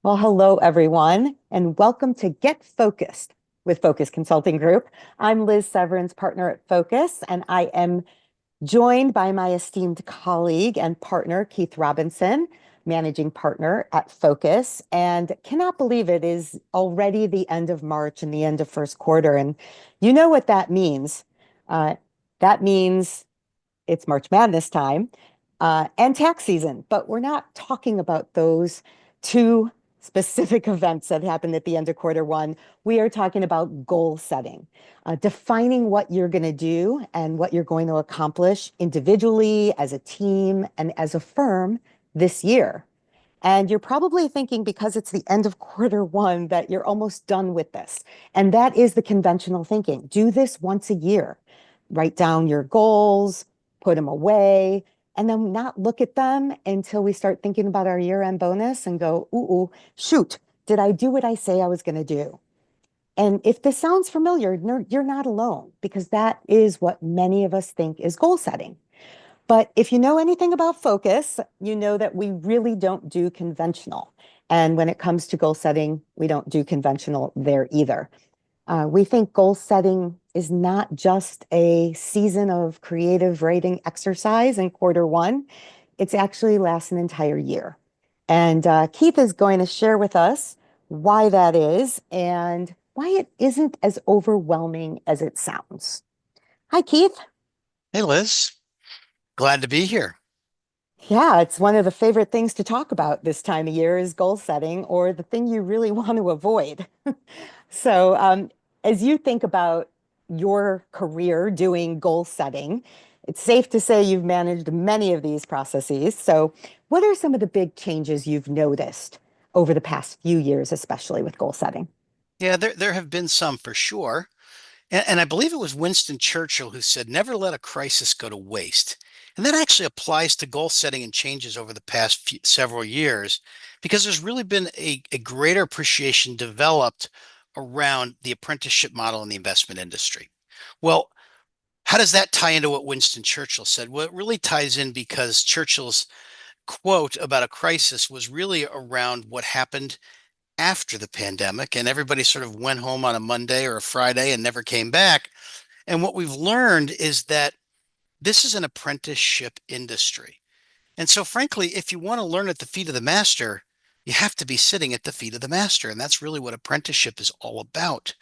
Well, hello, everyone, and welcome to Get Focused with Focus Consulting Group. I'm Liz Severance, partner at Focus, and I am joined by my esteemed colleague and partner, Keith Robinson, managing partner at Focus. And cannot believe it is already the end of March and the end of first quarter. And you know what that means. Uh, that means it's March Madness time and tax season, but we're not talking about those two specific events that happened at the end of quarter one. We are talking about goal setting, defining what you're going to do and what you're going to accomplish individually, as a team, and as a firm this year. And you're probably thinking because it's the end of quarter one that you're almost done with this. And that is the conventional thinking. Do this once a year. Write down your goals, put them away, and then not look at them until we start thinking about our year-end bonus and go, ooh, shoot, did I do what I say I was going to do? And if this sounds familiar, you're not alone because that is what many of us think is goal setting. But if you know anything about focus, you know that we really don't do conventional. And when it comes to goal setting, we don't do conventional there either. We think goal setting is not just a season of creative writing exercise in quarter one, it's actually lasts an entire year. And Keith is going to share with us why that is and why it isn't as overwhelming as it sounds. Hi, Keith. Hey Liz, glad to be here. Yeah, it's one of the favorite things to talk about this time of year is goal setting or the thing you really want to avoid. So, as you think about your career doing goal setting, it's safe to say you've managed many of these processes. So, what are some of the big changes you've noticed over the past few years, especially with goal setting? Yeah, there have been some for sure. And I believe it was Winston Churchill who said, never let a crisis go to waste. And that actually applies to goal setting and changes over the past several years, because there's really been a greater appreciation developed around the apprenticeship model in the investment industry. Well, how does that tie into what Winston Churchill said? Well, it really ties in because Churchill's quote about a crisis was really around what happened after the pandemic, and everybody sort of went home on a Monday or a Friday and never came back. And what we've learned is that this is an apprenticeship industry. And so, frankly, if you want to learn at the feet of the master, you have to be sitting at the feet of the master. And that's really what apprenticeship is all about.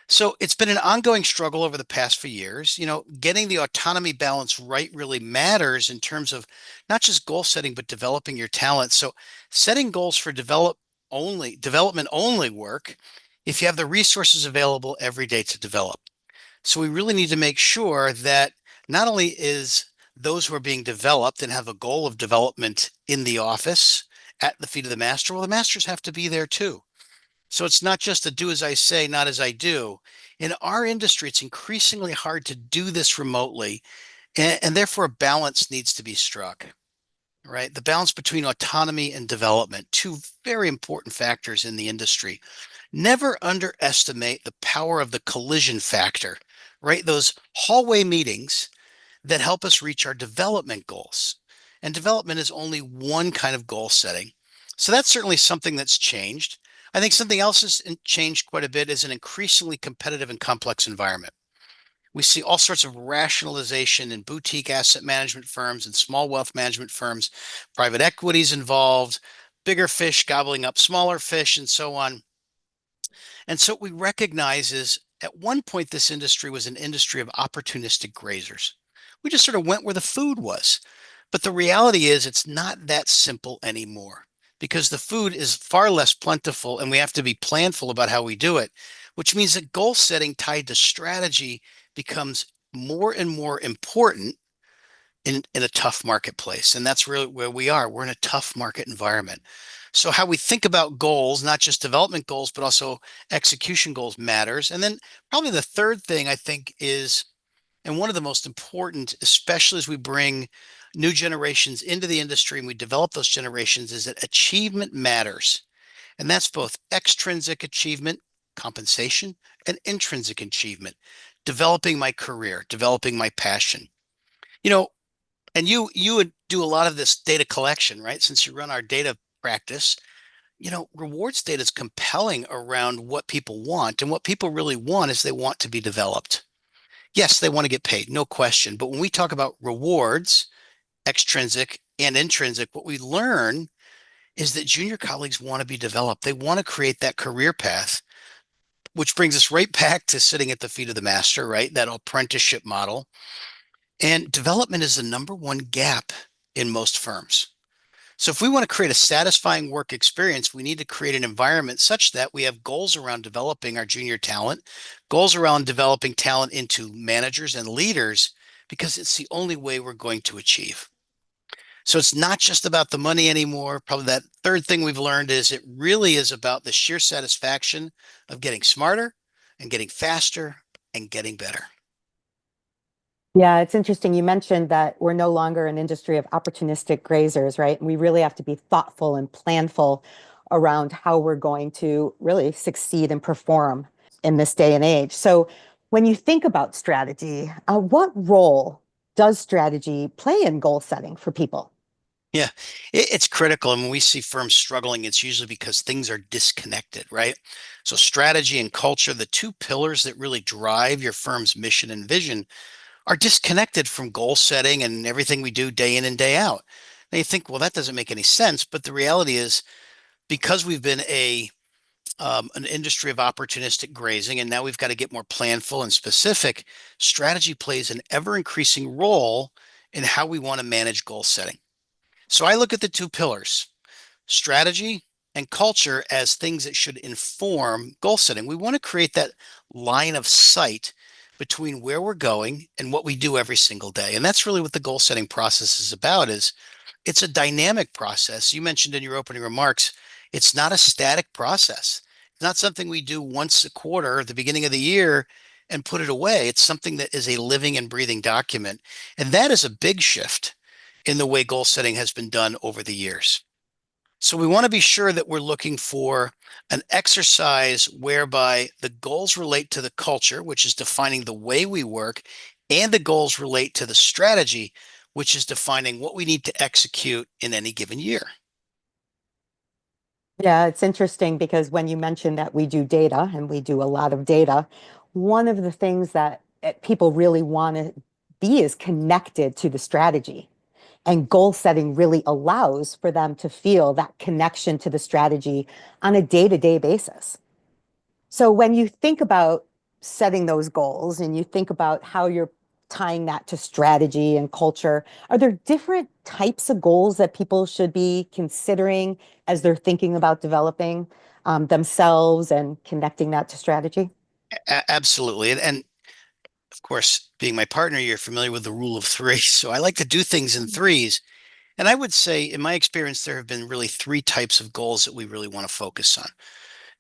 So it's been an ongoing struggle over the past few years. Getting the autonomy balance right really matters in terms of not just goal setting, but developing your talent. So setting goals for development only work if you have the resources available every day to develop. So we really need to make sure that not only is those who are being developed and have a goal of development in the office at the feet of the master, well, the masters have to be there too. So it's not just a do as I say, not as I do. In our industry, it's increasingly hard to do this remotely, and therefore a balance needs to be struck, right? The balance between autonomy and development, two very important factors in the industry. Never underestimate the power of the collision factor, right? Those hallway meetings that help us reach our development goals. And development is only one kind of goal setting. So that's certainly something that's changed. I think something else has changed quite a bit is an increasingly competitive and complex environment. We see all sorts of rationalization in boutique asset management firms and small wealth management firms, private equities involved, bigger fish gobbling up smaller fish, and so on. And so what we recognize is at one point, this industry was an industry of opportunistic grazers. We just sort of went where the food was. But the reality is, it's not that simple anymore because the food is far less plentiful and we have to be planful about how we do it, which means that goal setting tied to strategy becomes more and more important in a tough marketplace. And that's really where we are. We're in a tough market environment. So how we think about goals, not just development goals, but also execution goals matters. And then probably the third thing I think is, and one of the most important, especially as we bring new generations into the industry and we develop those generations, is that achievement matters. And that's both extrinsic achievement, compensation, and intrinsic achievement, developing my career, developing my passion. You know, and you would do a lot of this data collection, right? Since you run our data practice, rewards data is compelling around what people want. And what people really want is they want to be developed. Yes, they want to get paid, no question. But when we talk about rewards, extrinsic and intrinsic, what we learn is that junior colleagues want to be developed. They want to create that career path, which brings us right back to sitting at the feet of the master, right? That apprenticeship model. And development is the number one gap in most firms. So if we want to create a satisfying work experience, we need to create an environment such that we have goals around developing our junior talent, goals around developing talent into managers and leaders, because it's the only way we're going to achieve. So it's not just about the money anymore. Probably that third thing we've learned is it really is about the sheer satisfaction of getting smarter and getting faster and getting better. Yeah, it's interesting. You mentioned that we're no longer an industry of opportunistic grazers, right? And we really have to be thoughtful and planful around how we're going to really succeed and perform in this day and age. So, when you think about strategy, what role does strategy play in goal setting for people? Yeah, it's critical. And when we see firms struggling, it's usually because things are disconnected, right? So strategy and culture, the two pillars that really drive your firm's mission and vision, are disconnected from goal setting and everything we do day in and day out. And you think, well, that doesn't make any sense. But the reality is, because we've been an industry of opportunistic grazing, and now we've got to get more planful and specific, strategy plays an ever increasing role in how we want to manage goal setting. So I look at the two pillars, strategy and culture, as things that should inform goal setting. We want to create that line of sight between where we're going and what we do every single day. And that's really what the goal setting process is about, is it's a dynamic process. You mentioned in your opening remarks, it's not a static process. It's not something we do once a quarter at the beginning of the year and put it away. It's something that is a living and breathing document. And that is a big shift in the way goal setting has been done over the years. So we want to be sure that we're looking for an exercise whereby the goals relate to the culture, which is defining the way we work, and the goals relate to the strategy, which is defining what we need to execute in any given year. Yeah, it's interesting because when you mentioned that we do data and we do a lot of data, one of the things that people really want to be is connected to the strategy. And goal setting really allows for them to feel that connection to the strategy on a day-to-day basis. So when you think about setting those goals and you think about how you're tying that to strategy and culture, are there different types of goals that people should be considering as they're thinking about developing themselves and connecting that to strategy? Absolutely. And of course, being my partner, you're familiar with the rule of three. So I like to do things in threes. And I would say, in my experience, there have been really three types of goals that we really want to focus on.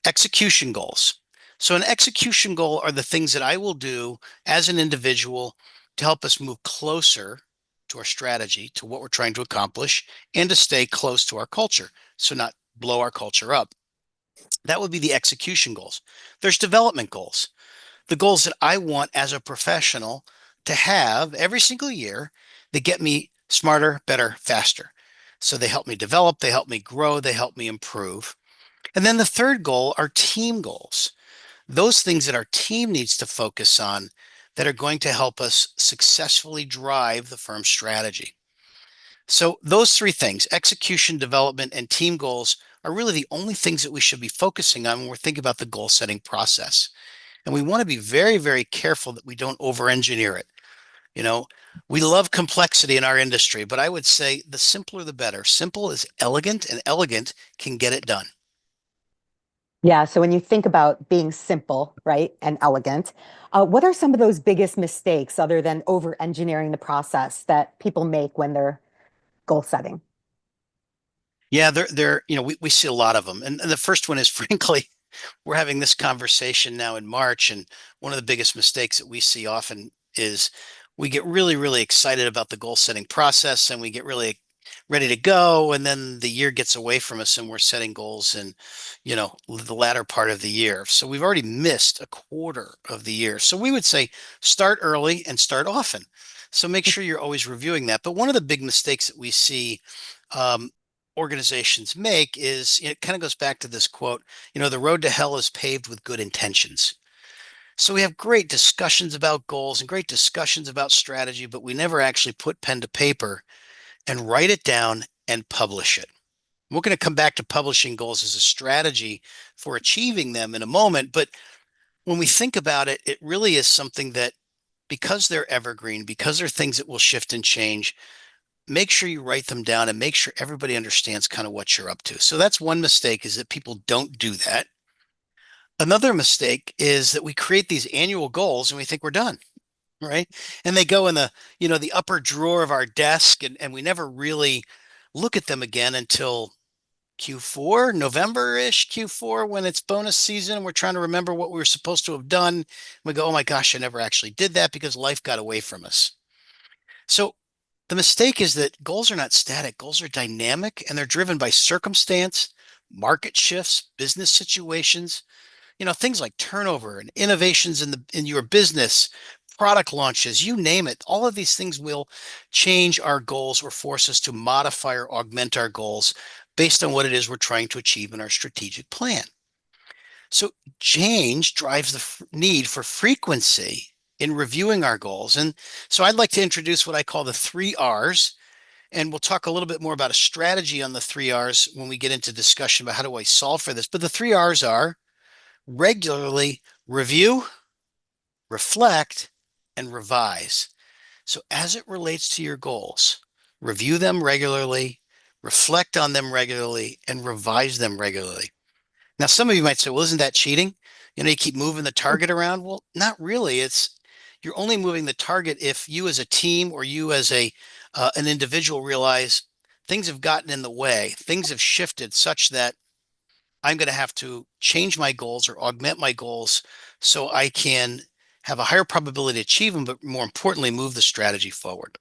Execution goals. So, an execution goal are the things that I will do as an individual to help us move closer to our strategy, to what we're trying to accomplish, and to stay close to our culture. So, not blow our culture up. That would be the execution goals. There's development goals, the goals that I want as a professional to have every single year that get me smarter, better, faster. So, they help me develop, they help me grow, they help me improve. And then the third goal are team goals, those things that our team needs to focus on that are going to help us successfully drive the firm's strategy. So, those three things, execution, development, and team goals, are really the only things that we should be focusing on when we're thinking about the goal setting process. And we want to be very, very careful that we don't over engineer it. You know, we love complexity in our industry, but I would say the simpler the better. Simple is elegant, and elegant can get it done. Yeah, so when you think about being simple, right, and elegant, what are some of those biggest mistakes other than over engineering the process that people make when they're goal setting? Yeah, we see a lot of them. And the first one is, frankly, we're having this conversation now in March, and one of the biggest mistakes that we see often is we get really, really excited about the goal setting process and we get really ready to go. And then the year gets away from us and we're setting goals in, the latter part of the year. So we've already missed a quarter of the year. So we would say start early and start often. So make sure you're always reviewing that. But one of the big mistakes that we see, um, organizations make is it kind of goes back to this quote, the road to hell is paved with good intentions. So we have great discussions about goals and great discussions about strategy, but we never actually put pen to paper and write it down and publish it. We're going to come back to publishing goals as a strategy for achieving them in a moment. But when we think about it, it really is something that, because they're evergreen, because they're things that will shift and change, make sure you write them down and make sure everybody understands kind of what you're up to. So that's one mistake, is that people don't do that. Another mistake is that we create these annual goals and we think we're done, right? And they go in the upper drawer of our desk, and we never really look at them again until Q4, November-ish Q4, when it's bonus season and we're trying to remember what we were supposed to have done. We go, oh my gosh, I never actually did that because life got away from us. So the mistake is that goals are not static. Goals are dynamic, and they're driven by circumstance, market shifts, business situations, things like turnover and innovations in your business, product launches, you name it. All of these things will change our goals or force us to modify or augment our goals based on what it is we're trying to achieve in our strategic plan. So change drives the need for frequency in reviewing our goals. And so I'd like to introduce what I call the three R's. And we'll talk a little bit more about a strategy on the three R's when we get into discussion about how do I solve for this. But the three R's are regularly review, reflect, and revise. So as it relates to your goals, review them regularly, reflect on them regularly, and revise them regularly. Now, some of you might say, well, isn't that cheating? You keep moving the target around. Well, not really. You're only moving the target if you as a team or you as an individual realize things have gotten in the way. Things have shifted such that I'm going to have to change my goals or augment my goals so I can have a higher probability to achieve them, but more importantly, move the strategy forward.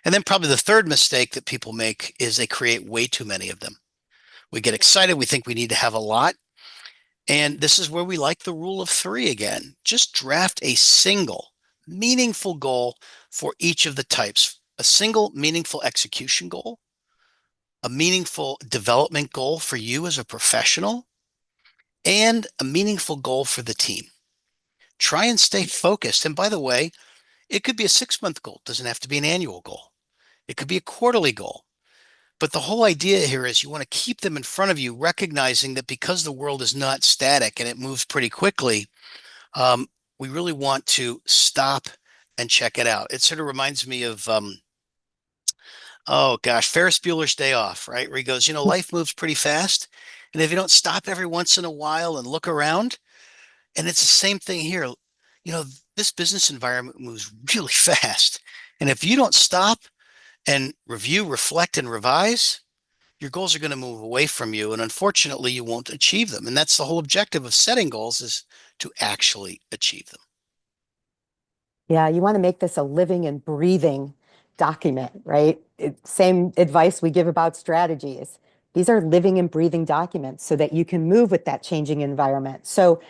And then probably the third mistake that people make is they create way too many of them. We get excited. We think we need to have a lot. And this is where we like the rule of three again. Just draft a single meaningful goal for each of the types, a single meaningful execution goal, a meaningful development goal for you as a professional, and a meaningful goal for the team. Try and stay focused. And by the way, it could be a 6-month goal. It doesn't have to be an annual goal. It could be a quarterly goal. But the whole idea here is you want to keep them in front of you, recognizing that because the world is not static and it moves pretty quickly, we really want to stop and check it out. It sort of reminds me of, oh gosh, Ferris Bueller's Day Off, right? Where he goes, life moves pretty fast. And if you don't stop every once in a while and look around, and it's the same thing here, you know, this business environment moves really fast. And if you don't stop and review, reflect, and revise, your goals are going to move away from you. And unfortunately, you won't achieve them. And that's the whole objective of setting goals, is to actually achieve them. Yeah, you want to make this a living and breathing document, right? Same advice we give about strategies. These are living and breathing documents so that you can move with that changing environment. So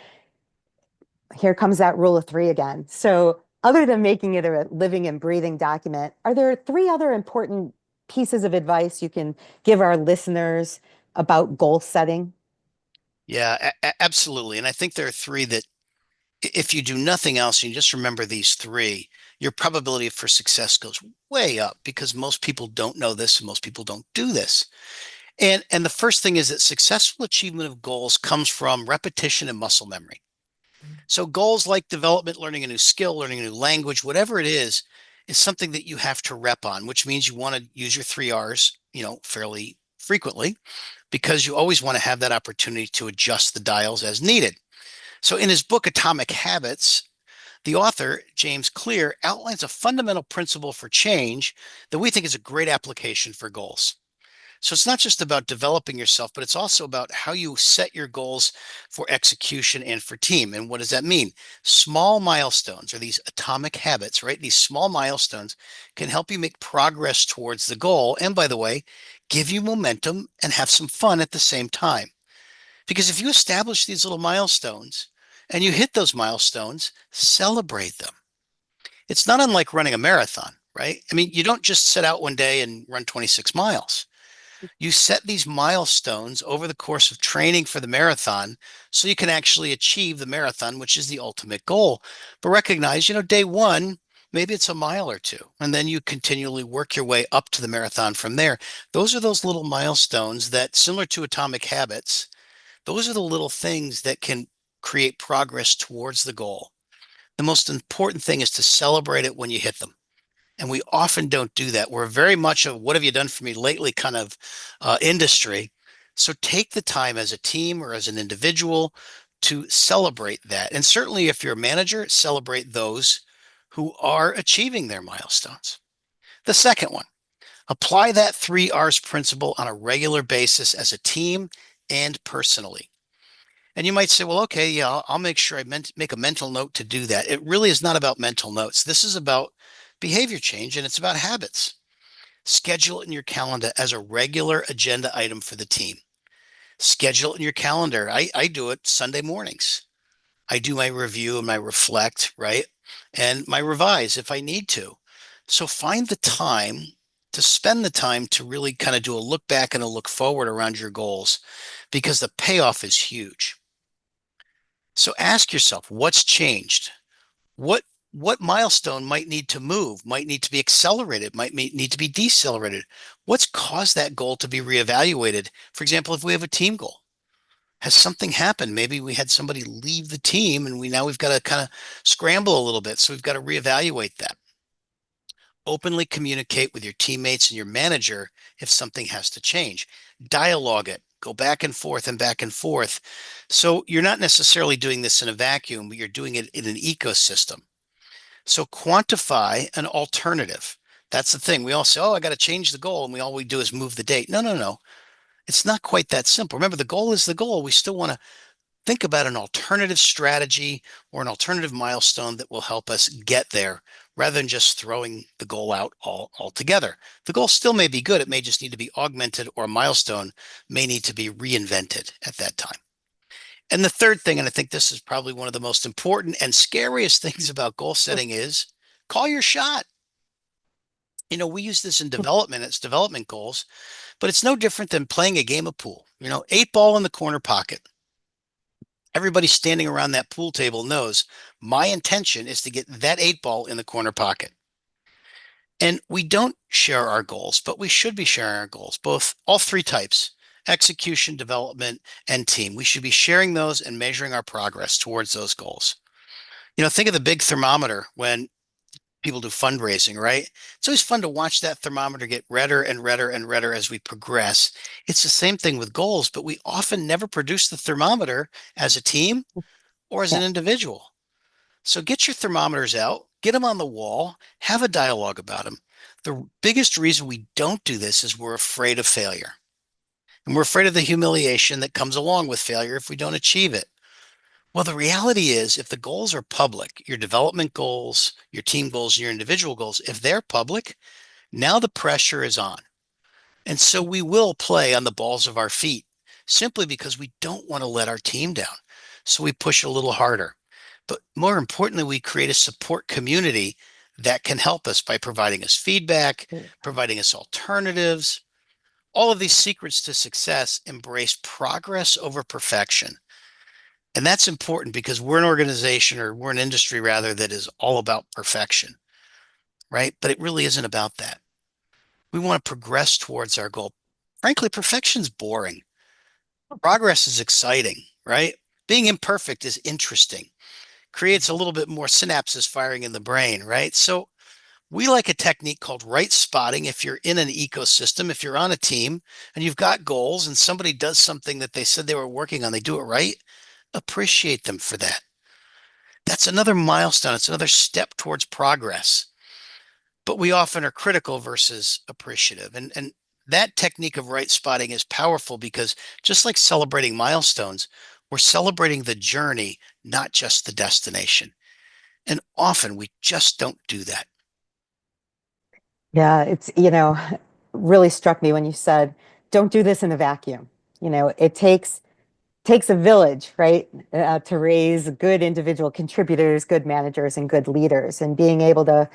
here comes that rule of three again. So, other than making it a living and breathing document, are there three other important pieces of advice you can give our listeners about goal setting? Yeah, absolutely. And I think there are three that, if you do nothing else, and you just remember these three, your probability for success goes way up, because most people don't know this and most people don't do this. And the first thing is that successful achievement of goals comes from repetition and muscle memory. So goals like development, learning a new skill, learning a new language, whatever it is something that you have to rep on, which means you want to use your three R's, fairly frequently, because you always want to have that opportunity to adjust the dials as needed. So in his book, Atomic Habits, the author, James Clear, outlines a fundamental principle for change that we think is a great application for goals. So it's not just about developing yourself, but it's also about how you set your goals for execution and for team. And what does that mean? Small milestones, or these atomic habits, right? These small milestones can help you make progress towards the goal. And by the way, give you momentum and have some fun at the same time. Because if you establish these little milestones and you hit those milestones, celebrate them. It's not unlike running a marathon, right? I mean, you don't just set out one day and run 26 miles. You set these milestones over the course of training for the marathon so you can actually achieve the marathon, which is the ultimate goal. But recognize, day one, maybe it's a mile or two, and then you continually work your way up to the marathon from there. Those are those little milestones that, similar to atomic habits, those are the little things that can create progress towards the goal. The most important thing is to celebrate it when you hit them. And we often don't do that. We're very much a what have you done for me lately kind of industry. So take the time as a team or as an individual to celebrate that. And certainly if you're a manager, celebrate those who are achieving their milestones. The second one, apply that 3 R's principle on a regular basis as a team and personally. And you might say, well, okay, yeah, I'll make sure make a mental note to do that. It really is not about mental notes. This is about behavior change and it's about habits. Schedule it in your calendar as a regular agenda item for the team. Schedule it in your calendar. I do it Sunday mornings. I do my review and my reflect, right? And my revise if I need to. So find the time to spend the time to really kind of do a look back and a look forward around your goals because the payoff is huge. So ask yourself, what's changed? What what milestone might need to move, might need to be accelerated, might need to be decelerated? What's caused that goal to be reevaluated? For example, if we have a team goal, has something happened? Maybe we had somebody leave the team and we've got to kind of scramble a little bit. So we've got to reevaluate that. Openly communicate with your teammates and your manager if something has to change. Dialogue it. Go back and forth and back and forth. So you're not necessarily doing this in a vacuum, but you're doing it in an ecosystem. So quantify an alternative. That's the thing. We all say, oh, I got to change the goal. And all we do is move the date. No, no, no. It's not quite that simple. Remember, the goal is the goal. We still want to think about an alternative strategy or an alternative milestone that will help us get there rather than just throwing the goal out altogether. The goal still may be good. It may just need to be augmented or a milestone may need to be reinvented at that time. And the third thing, and I think this is probably one of the most important and scariest things about goal setting is call your shot. We use this in development, it's development goals, but it's no different than playing a game of pool. 8 ball in the corner pocket. Everybody standing around that pool table knows my intention is to get that 8 ball in the corner pocket. And we don't share our goals, but we should be sharing our goals, all three types: execution, development, and team. We should be sharing those and measuring our progress towards those goals. Think of the big thermometer when people do fundraising, right? It's always fun to watch that thermometer get redder and redder and redder as we progress. It's the same thing with goals, but we often never produce the thermometer as a team or as an Yeah. individual. So get your thermometers out, get them on the wall, have a dialogue about them. The biggest reason we don't do this is we're afraid of failure. And we're afraid of the humiliation that comes along with failure if we don't achieve it. Well, the reality is, if the goals are public, your development goals, your team goals, your individual goals, if they're public, now the pressure is on. And so we will play on the balls of our feet simply because we don't want to let our team down. So we push a little harder. But more importantly, we create a support community that can help us by providing us feedback, providing us alternatives. All of these secrets to success embrace progress over perfection. And that's important because we're an organization, or we're an industry rather, that is all about perfection, right? But it really isn't about that. We want to progress towards our goal. Frankly, perfection's boring. Progress is exciting, right? Being imperfect is interesting, creates a little bit more synapses firing in the brain, right? So we like a technique called right spotting. If you're in an ecosystem, if you're on a team and you've got goals and somebody does something that they said they were working on, they do it right, appreciate them for that. That's another milestone. It's another step towards progress. But we often are critical versus appreciative. And that technique of right spotting is powerful because just like celebrating milestones, we're celebrating the journey, not just the destination. And often we just don't do that. Yeah, really struck me when you said, don't do this in a vacuum. It takes a village, right, to raise good individual contributors, good managers, and good leaders. And being able to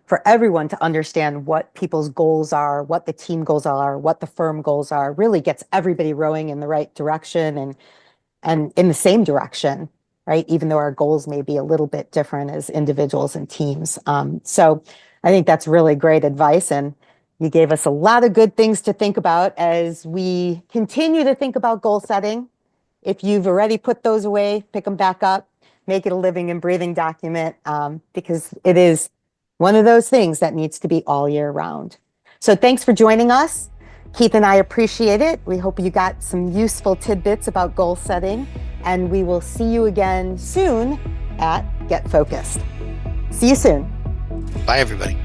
for everyone to understand what people's goals are, what the team goals are, what the firm goals are, really gets everybody rowing in the right direction and in the same direction, right? Even though our goals may be a little bit different as individuals and teams. So I think that's really great advice. And you gave us a lot of good things to think about as we continue to think about goal setting. If you've already put those away, pick them back up, make it a living and breathing document, because it is one of those things that needs to be all year round. So thanks for joining us. Keith and I appreciate it. We hope you got some useful tidbits about goal setting, and we will see you again soon at Get Focused. See you soon. Bye, everybody.